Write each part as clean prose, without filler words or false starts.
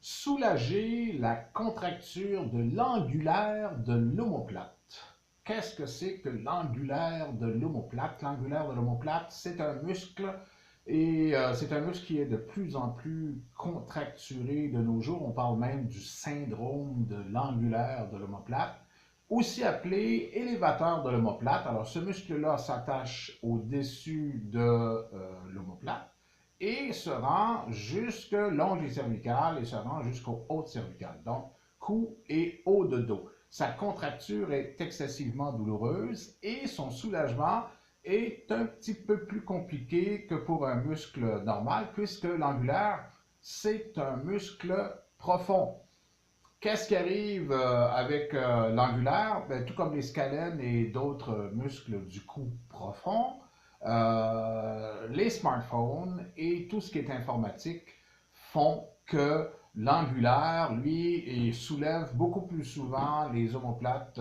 Soulager la contracture de l'angulaire de l'omoplate. Qu'est-ce que c'est que l'angulaire de l'omoplate? L'angulaire de l'omoplate, c'est un muscle et c'est un muscle qui est de plus en plus contracturé de nos jours. On parle même du syndrome de l'angulaire de l'omoplate, aussi appelé élévateur de l'omoplate. Alors, ce muscle-là s'attache au-dessus de l'omoplate et se rend jusque longe cervicale et se rend jusqu'au haut cervical. Donc, cou et haut de dos. Sa contracture est excessivement douloureuse et son soulagement est un petit peu plus compliqué que pour un muscle normal puisque l'angulaire, c'est un muscle profond. Qu'est-ce qui arrive avec l'angulaire? Ben, tout comme les scalènes et d'autres muscles du cou profond, les smartphones et tout ce qui est informatique font que l'angulaire, lui, soulève beaucoup plus souvent les omoplates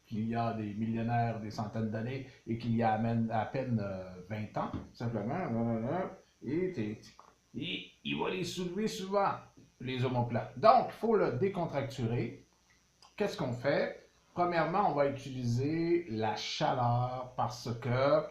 qu'il y a des millénaires, des centaines d'années et qu'il y a à peine 20 ans, simplement. Et il va les soulever souvent, les omoplates. Donc, il faut le décontracturer. Qu'est-ce qu'on fait? Premièrement, on va utiliser la chaleur parce que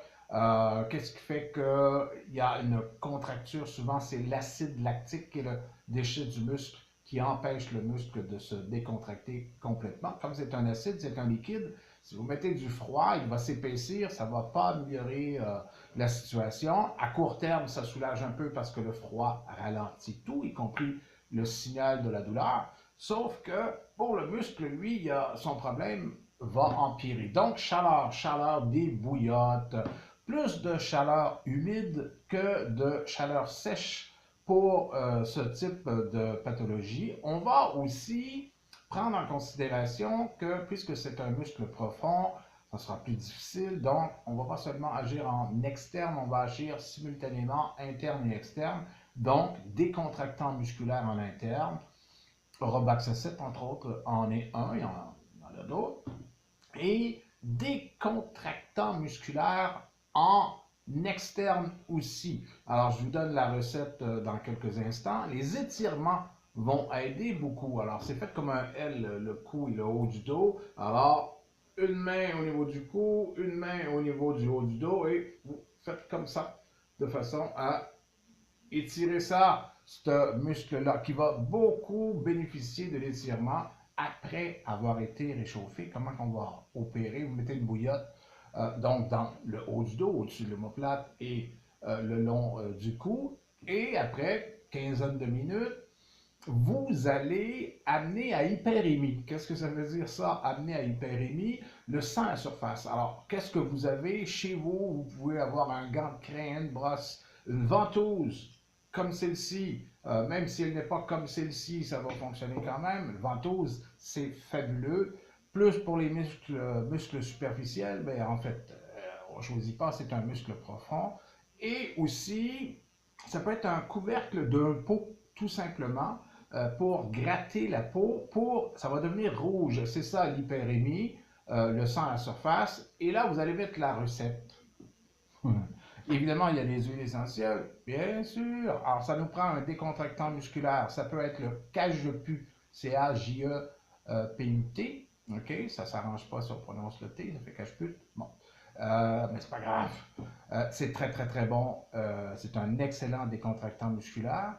qu'est-ce qui fait qu'il y a une contracture? Souvent, c'est l'acide lactique qui est le déchet du muscle qui empêche le muscle de se décontracter complètement. Comme c'est un acide, c'est un liquide. Si vous mettez du froid, il va s'épaissir, ça ne va pas améliorer la situation. À court terme, ça soulage un peu parce que le froid ralentit tout, y compris le signal de la douleur. Sauf que pour le muscle, lui, son problème va empirer. Donc, chaleur des bouillottes, plus de chaleur humide que de chaleur sèche pour ce type de pathologie. On va aussi prendre en considération que puisque c'est un muscle profond, ça sera plus difficile. Donc, on ne va pas seulement agir en externe, on va agir simultanément interne et externe. Donc, décontractant musculaire en interne. Robaxacet, entre autres, en est un, il y en a d'autres. Et décontractant musculaire en externe aussi. Alors, je vous donne la recette dans quelques instants. Les étirements vont aider beaucoup. Alors, c'est fait comme un L, le cou et le haut du dos. Alors, une main au niveau du cou, une main au niveau du haut du dos, et vous faites comme ça, de façon à étirer ça, ce muscle-là, qui va beaucoup bénéficier de l'étirement après avoir été réchauffé. Comment on va opérer? Vous mettez une bouillotte donc dans le haut du dos, au-dessus de l'omoplate et le long du cou. Et après quinzaine de minutes, vous allez amener à hyperémie. Qu'est-ce que ça veut dire ça, amener à hyperémie? Le sang à surface. Alors, qu'est-ce que vous avez chez vous? Vous pouvez avoir un gant de crin, une brosse, une ventouse comme celle-ci. Même si elle n'est pas comme celle-ci, ça va fonctionner quand même. La ventouse, c'est fabuleux. Plus pour les muscles superficiels, ben, en fait, on ne choisit pas, c'est un muscle profond. Et aussi, ça peut être un couvercle d'un pot, tout simplement pour gratter la peau, ça va devenir rouge. C'est ça l'hyperémie, le sang à la surface. Et là, vous allez mettre la recette. Évidemment, il y a les huiles essentielles, bien sûr. Alors, ça nous prend un décontractant musculaire. Ça peut être le cajeput, C-A-J-E-P-U-T. OK, ça ne s'arrange pas si on prononce le T, ça fait cajeput. Bon, mais c'est pas grave. C'est très, très, très bon. C'est un excellent décontractant musculaire.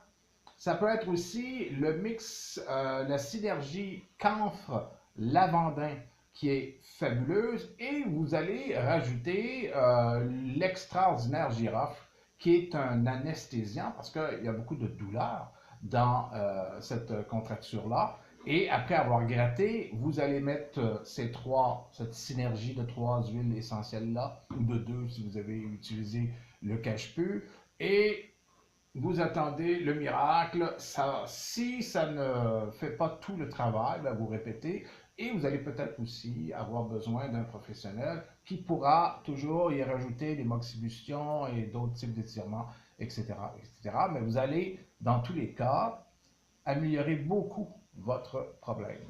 Ça peut être aussi le mix, la synergie camphre-lavandin qui est fabuleuse et vous allez rajouter l'extraordinaire girofle qui est un anesthésiant parce qu'il y a beaucoup de douleur dans cette contracture-là. Et après avoir gratté, vous allez mettre cette synergie de trois huiles essentielles-là, ou de deux si vous avez utilisé le cache-peu, et vous attendez le miracle. Si ça ne fait pas tout le travail, ben vous répétez et vous allez peut-être aussi avoir besoin d'un professionnel qui pourra toujours y rajouter des moxibustions et d'autres types d'étirements, etc., etc. Mais vous allez, dans tous les cas, améliorer beaucoup votre problème.